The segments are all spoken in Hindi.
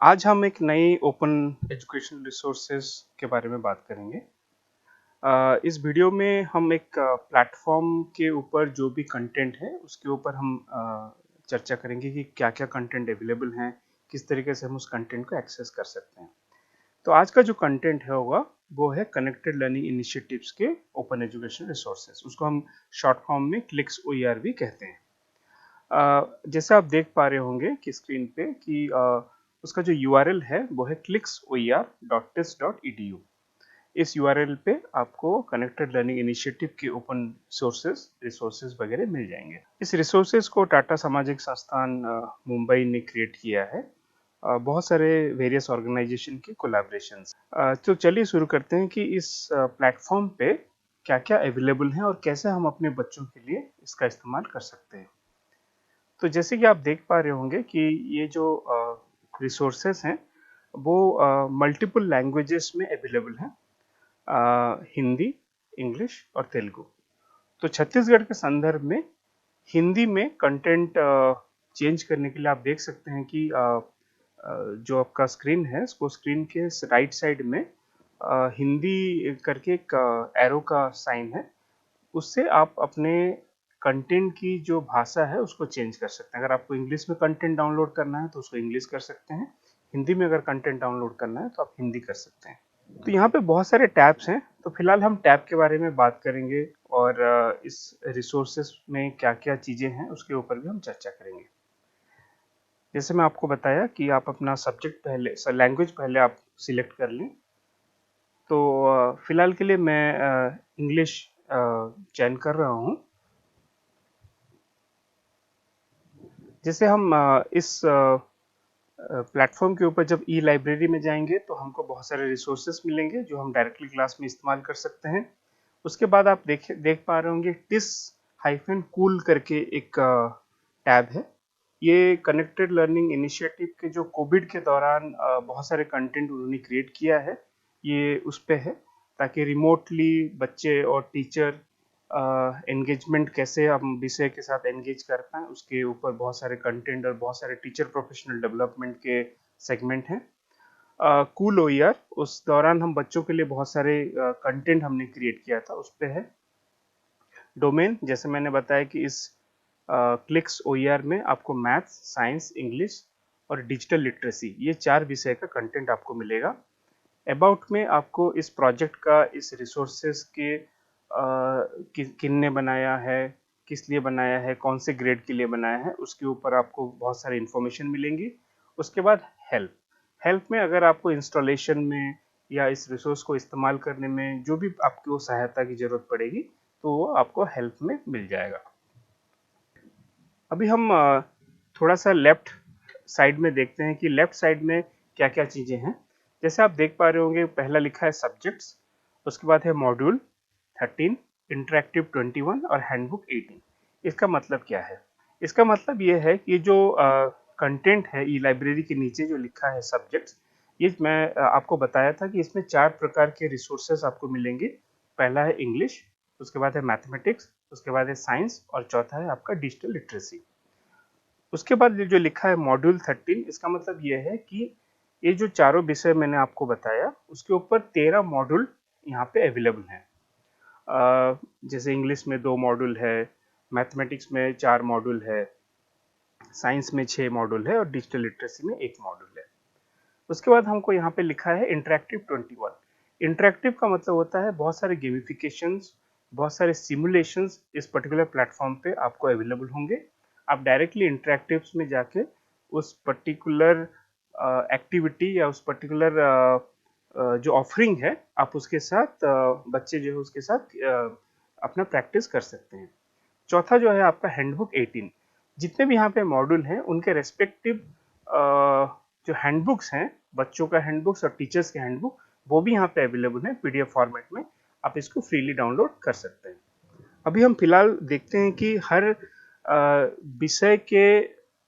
आज हम एक नई ओपन एजुकेशन रिसोर्सेज के बारे में बात करेंगे। इस वीडियो में हम एक प्लेटफॉर्म के ऊपर जो भी कंटेंट है उसके ऊपर हम चर्चा करेंगे कि क्या-क्या कंटेंट अवेलेबल हैं, किस तरीके से हम उस कंटेंट को एक्सेस कर सकते हैं। तो आज का जो कंटेंट है होगा वो है कनेक्टेड लर्निंग इनिशिएटिव्स के ओपन एजुकेशन रिसोर्सेज। उसको हम शॉर्ट फॉर्म में क्लिक्स OER भी कहते हैं। जैसे आप देख पा रहे होंगे कि स्क्रीन पे कि उसका जो URL है वो है clicksoer.tis.edu। इस URL पे आपको कनेक्टेड लर्निंग इनिशिएटिव के ओपन सोर्सेज रिसोर्सेज वगैरह मिल जाएंगे। इस रिसोर्सेज को टाटा सामाजिक संस्थान मुंबई ने क्रिएट किया है। बहुत सारे वेरियस ऑर्गेनाइजेशन के कोलैबोरेशंस। तो चलिए शुरू करते हैं कि इस प्लेटफॉर्म पे क्या-क्या अवेलेबल है और कैसे हम अपने बच्चों के लिए इसका इस्तेमाल कर सकते हैं। तो जैसे कि आप देख पा रहे होंगे कि ये जो रिसोर्सेस हैं वो मल्टीपल लैंग्वेजेस में अवेलेबल हैं। हिंदी, इंग्लिश और तेलुगु। तो छत्तीसगढ़ के संदर्भ में हिंदी में कंटेंट चेंज करने के लिए आप देख सकते हैं कि जो आपका स्क्रीन है उसको स्क्रीन के राइट साइड में हिंदी करके एक एरो का साइन है। उससे आप अपने कंटेंट की जो भाषा है उसको चेंज कर सकते हैं। अगर आपको इंग्लिश में कंटेंट डाउनलोड करना है तो उसको इंग्लिश कर सकते हैं। हिंदी में अगर कंटेंट डाउनलोड करना है तो आप हिंदी कर सकते हैं। तो यहाँ पे बहुत सारे टैब्स हैं। तो फिलहाल हम टैब के बारे में बात करेंगे और इस रिसोर्सेस में क्या-क्या चीज़ें हैं उसके ऊपर भी हम चर्चा करेंगे। जैसे मैं आपको बताया कि आप अपना सब्जेक्ट पहले लैंग्वेज पहले आप सिलेक्ट कर लें। तो फिलहाल के लिए मैं इंग्लिश चयन कर रहा हूँ। जैसे हम इस प्लेटफॉर्म के ऊपर जब ई लाइब्रेरी में जाएंगे तो हमको बहुत सारे रिसोर्सेस मिलेंगे जो हम डायरेक्टली क्लास में इस्तेमाल कर सकते हैं। उसके बाद आप देख पा रहे होंगे टिस हाइफन कूल करके एक टैब है। ये कनेक्टेड लर्निंग इनिशिएटिव के जो कोविड के दौरान बहुत सारे कंटेंट उन्होंने क्रिएट किया है, ये उस पे है ताकि रिमोटली बच्चे और टीचर एंगेजमेंट कैसे हम विषय के साथ एंगेज कर पाएँ उसके ऊपर बहुत सारे कंटेंट और बहुत सारे टीचर प्रोफेशनल डेवलपमेंट के सेगमेंट हैं। कूल OER उस दौरान हम बच्चों के लिए बहुत सारे कंटेंट हमने क्रिएट किया था उस पे है। डोमेन जैसे मैंने बताया कि इस क्लिक्स OER में आपको मैथ्स, साइंस, इंग्लिश और डिजिटल लिटरेसी ये 4 विषय का कंटेंट आपको मिलेगा। अबाउट में आपको इस प्रोजेक्ट का इस रिसोर्सेज के किनने बनाया है, किस लिए बनाया है, कौन से ग्रेड के लिए बनाया है, उसके ऊपर आपको बहुत सारी इंफॉर्मेशन मिलेंगी। उसके बाद हेल्प। हेल्प में अगर आपको इंस्टॉलेशन में या इस रिसोर्स को इस्तेमाल करने में जो भी आपको सहायता की जरूरत पड़ेगी तो वो आपको हेल्प में मिल जाएगा। अभी हम थोड़ा सा लेफ्ट साइड में देखते हैं कि लेफ्ट साइड में क्या क्या चीज़ें हैं। जैसे आप देख पा रहे होंगे पहला लिखा है सब्जेक्ट्स, उसके बाद है मॉड्यूल 13, इंटरेक्टिव 21 और हैंडबुक 18। इसका मतलब क्या है? इसका मतलब ये है कि जो कंटेंट है ई लाइब्रेरी के नीचे जो लिखा है सब्जेक्ट्स, ये मैं आपको बताया था कि इसमें 4 प्रकार के रिसोर्सेज आपको मिलेंगे। पहला है इंग्लिश, उसके बाद है मैथमेटिक्स, उसके बाद है साइंस और चौथा है आपका डिजिटल लिटरेसी। उसके बाद ये जो लिखा है मॉड्यूल 13, इसका मतलब ये है कि ये जो चारों विषय मैंने आपको बताया उसके ऊपर 13 मॉड्यूल यहाँ पे अवेलेबल हैं। जैसे इंग्लिश में 2 मॉड्यूल है, मैथमेटिक्स में 4 मॉड्यूल है, साइंस में 6 मॉड्यूल है और डिजिटल लिटरेसी में 1 मॉड्यूल है। उसके बाद हमको यहाँ पे लिखा है इंटरेक्टिव 21। इंटरेक्टिव का मतलब होता है बहुत सारे गेमिफिकेशंस, बहुत सारे सिमुलेशंस इस पर्टिकुलर प्लेटफॉर्म पे आपको अवेलेबल होंगे। आप डायरेक्टली इंटरेक्टिव्स में जाके उस पर्टिकुलर एक्टिविटी या उस पर्टिकुलर जो ऑफरिंग है आप उसके साथ बच्चे जो है उसके साथ अपना प्रैक्टिस कर सकते हैं। चौथा जो है आपका हैंडबुक 18। जितने भी यहाँ पे मॉड्यूल हैं उनके रेस्पेक्टिव जो हैंडबुक्स हैं, बच्चों का हैंडबुक्स और टीचर्स के हैंडबुक, वो भी यहाँ पे अवेलेबल है PDF फॉर्मेट में। आप इसको फ्रीली डाउनलोड कर सकते हैं। अभी हम फिलहाल देखते हैं कि हर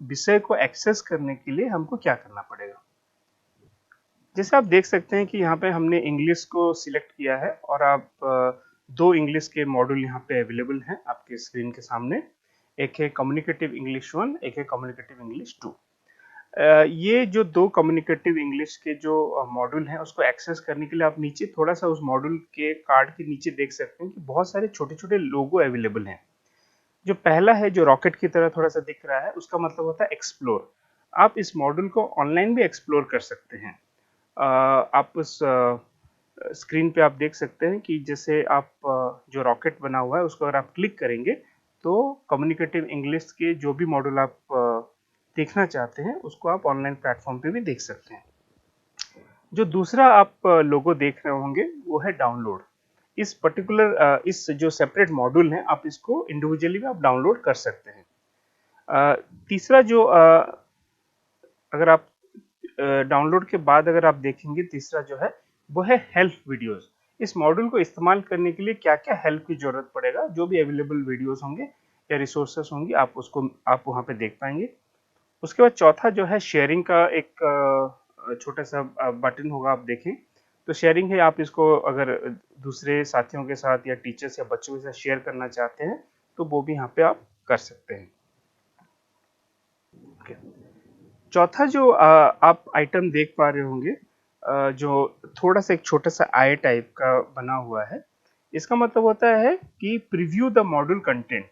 विषय को एक्सेस करने के लिए हमको क्या करना पड़ेगा। जैसे आप देख सकते हैं कि यहाँ पे हमने इंग्लिश को सिलेक्ट किया है और आप 2 इंग्लिश के मॉड्यूल यहाँ पे अवेलेबल हैं आपके स्क्रीन के सामने। एक है कम्युनिकेटिव इंग्लिश 1, एक है कम्युनिकेटिव इंग्लिश 2। ये जो दो कम्युनिकेटिव इंग्लिश के जो मॉड्यूल हैं उसको एक्सेस करने के लिए आप नीचे थोड़ा सा उस मॉड्यूल के कार्ड के नीचे देख सकते हैं कि बहुत सारे छोटे छोटे लोगो अवेलेबल हैं। जो पहला है जो रॉकेट की तरह थोड़ा सा दिख रहा है उसका मतलब होता है एक्सप्लोर। आप इस मॉड्यूल को ऑनलाइन भी एक्सप्लोर कर सकते हैं। आप उस स्क्रीन पे आप देख सकते हैं कि जैसे आप जो रॉकेट बना हुआ है उसको अगर आप क्लिक करेंगे तो कम्युनिकेटिव इंग्लिश के जो भी मॉड्यूल आप देखना चाहते हैं उसको आप ऑनलाइन प्लेटफॉर्म पे भी देख सकते हैं। जो दूसरा आप लोगो देख रहे होंगे वो है डाउनलोड। इस पर्टिकुलर इस जो सेपरेट मॉड्यूल है आप इसको इंडिविजुअली भी आप डाउनलोड कर सकते हैं। तीसरा जो अगर आप डाउनलोड के बाद अगर आप देखेंगे तीसरा जो है वो है हेल्प वीडियोस। इस मॉड्यूल को इस्तेमाल करने के लिए क्या क्या हेल्प की जरूरत पड़ेगा, जो भी अवेलेबल वीडियोस होंगे या रिसोर्सेस होंगी आप उसको आप वहां पे देख पाएंगे। उसके बाद चौथा जो है शेयरिंग का एक छोटा सा बटन होगा, आप देखें तो शेयरिंग है। आप इसको अगर दूसरे साथियों के साथ या टीचर्स या बच्चों के साथ शेयर करना चाहते हैं तो वो भी यहाँ पे आप कर सकते हैं। okay. चौथा जो आप आइटम देख पा रहे होंगे जो थोड़ा सा एक छोटा सा आई टाइप का बना हुआ है, इसका मतलब होता है कि preview the module content.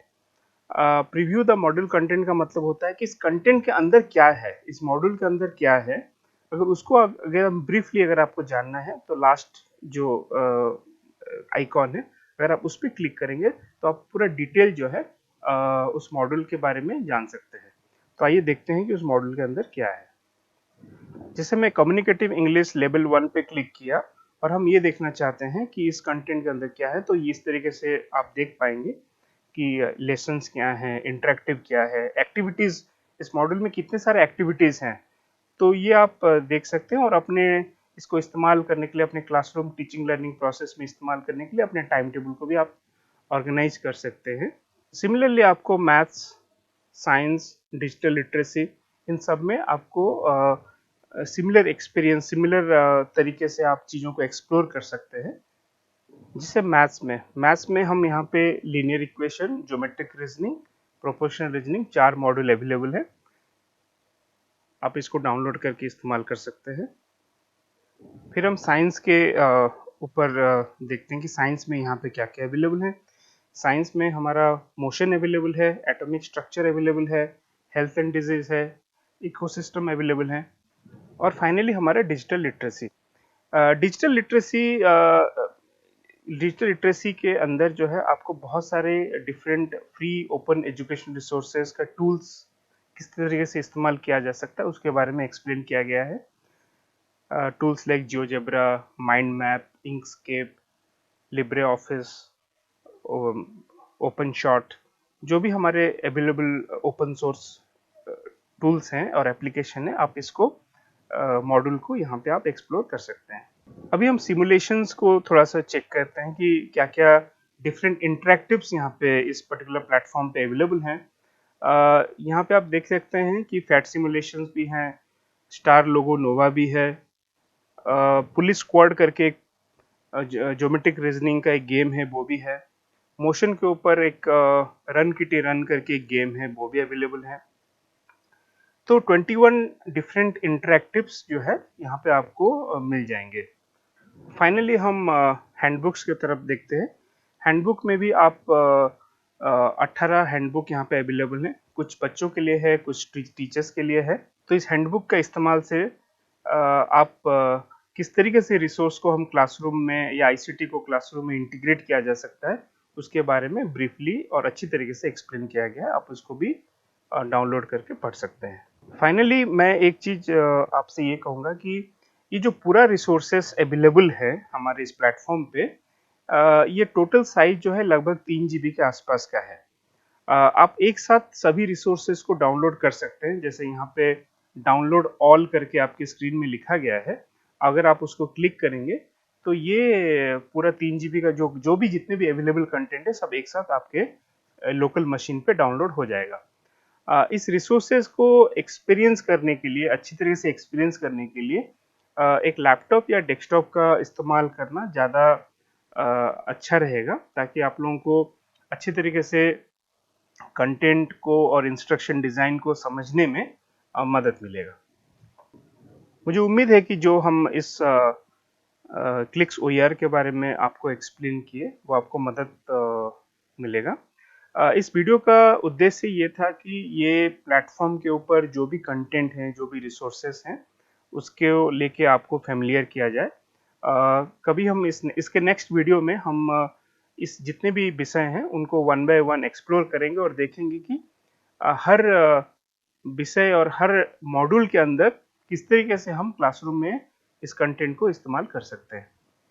Preview the module content का मतलब होता है कि इस कंटेंट के अंदर क्या है, इस मॉड्यूल के अंदर क्या है। अगर उसको अगर हम ब्रीफली अगर आपको जानना है तो लास्ट जो आइकॉन है अगर आप उस पर क्लिक करेंगे तो आप पूरा डिटेल जो है उस मॉड्यूल के बारे में जान सकते हैं। तो आइए देखते हैं कि उस मॉड्यूल के अंदर क्या है। जैसे मैं कम्युनिकेटिव इंग्लिश लेवल 1 पे क्लिक किया और हम ये देखना चाहते हैं कि इस कंटेंट के अंदर क्या है, तो इस तरीके से आप देख पाएंगे कि लेसन्स क्या हैं, इंटरेक्टिव क्या है, एक्टिविटीज इस मॉड्यूल में कितने सारे एक्टिविटीज हैं, तो ये आप देख सकते हैं और अपने इसको इस्तेमाल करने के लिए अपने क्लासरूम टीचिंग लर्निंग प्रोसेस में इस्तेमाल करने के लिए अपने टाइम टेबल को भी आप ऑर्गेनाइज कर सकते हैं। सिमिलरली आपको मैथ्स, साइंस, डिजिटल लिटरेसी इन सब में आपको सिमिलर एक्सपीरियंस, सिमिलर तरीके से आप चीज़ों को एक्सप्लोर कर सकते हैं। जैसे मैथ्स में हम यहाँ पे linear equation, geometric reasoning, proportional reasoning 4 module available है। आप इसको डाउनलोड करके इस्तेमाल कर सकते हैं। फिर हम साइंस के ऊपर देखते हैं कि साइंस में यहाँ पे क्या क्या अवेलेबल है। साइंस में हमारा मोशन अवेलेबल है, एटॉमिक स्ट्रक्चर अवेलेबल है, हेल्थ एंड डिजीज है, इकोसिस्टम अवेलेबल है और फाइनली हमारा digital literacy. Digital literacy digital literacy के अंदर जो है आपको बहुत सारे different free open education resources का टूल्स किस तरीके से इस्तेमाल किया जा सकता है उसके बारे में एक्सप्लेन किया गया है। Tools like GeoGebra, mind map, Inkscape, Libre office, open shot, जो भी हमारे अवेलेबल ओपन सोर्स टूल्स हैं और एप्लीकेशन है, आप इसको मॉड्यूल को यहाँ पे आप एक्सप्लोर कर सकते हैं। अभी हम सिमुलेशंस को थोड़ा सा चेक करते हैं कि क्या क्या डिफरेंट इंटरेक्टिव्स यहाँ पे इस पर्टिकुलर प्लेटफॉर्म पे अवेलेबल हैं। यहाँ पे आप देख सकते हैं कि फैट सिमुलेशंस भी हैं, स्टार लोगो नोवा भी है, पुलिस स्क्वाड करके एक ज्योमेट्रिक रीजनिंग का एक गेम है वो भी है, मोशन के ऊपर एक रन किटी रन करके एक गेम है वो भी अवेलेबल है। तो 21 डिफरेंट इंटरेक्टिव्स जो है यहाँ पे आपको मिल जाएंगे। फाइनली हम हैंडबुक्स की तरफ देखते हैं। हैंडबुक में भी आप 18 हैंडबुक यहाँ पे अवेलेबल हैं, कुछ बच्चों के लिए है, कुछ टीचर्स के लिए है। तो इस हैंडबुक का इस्तेमाल से आप किस तरीके से रिसोर्स को हम क्लासरूम में या आईसीटी को क्लासरूम में इंटीग्रेट किया जा सकता है उसके बारे में ब्रीफली और अच्छी तरीके से एक्सप्लेन किया गया है। आप उसको भी डाउनलोड करके पढ़ सकते हैं। फाइनली मैं एक चीज आपसे ये कहूँगा कि ये जो पूरा रिसोर्सेस अवेलेबल है हमारे इस प्लेटफॉर्म पे, ये टोटल साइज जो है लगभग 3 GB के आसपास का है। आप एक साथ सभी रिसोर्सेज को डाउनलोड कर सकते हैं। जैसे यहाँ पे डाउनलोड ऑल करके आपकी स्क्रीन में लिखा गया है, अगर आप उसको क्लिक करेंगे तो ये पूरा 3 GB का जो भी जितने भी अवेलेबल कंटेंट है सब एक साथ आपके लोकल मशीन पे डाउनलोड हो जाएगा। इस रिसोर्सेज को एक्सपीरियंस करने के लिए, अच्छी तरह से एक्सपीरियंस करने के लिए एक लैपटॉप या डेस्कटॉप का इस्तेमाल करना ज़्यादा अच्छा रहेगा, ताकि आप लोगों को अच्छी तरीके से कंटेंट को और इंस्ट्रक्शन डिज़ाइन को समझने में मदद मिलेगा। मुझे उम्मीद है कि जो हम इस क्लिक्स ओईआर के बारे में आपको एक्सप्लेन किए वो आपको मदद मिलेगा। इस वीडियो का उद्देश्य ये था कि ये प्लेटफॉर्म के ऊपर जो भी कंटेंट है, जो भी रिसोर्सेस हैं, उसके लेके आपको फेमिलियर किया जाए। कभी हम इसके नेक्स्ट वीडियो में हम इस जितने भी विषय हैं उनको वन बाय वन एक्सप्लोर करेंगे और देखेंगे कि हर विषय और हर मॉड्यूल के अंदर किस तरीके से हम क्लासरूम में इस कंटेंट को इस्तेमाल कर सकते हैं।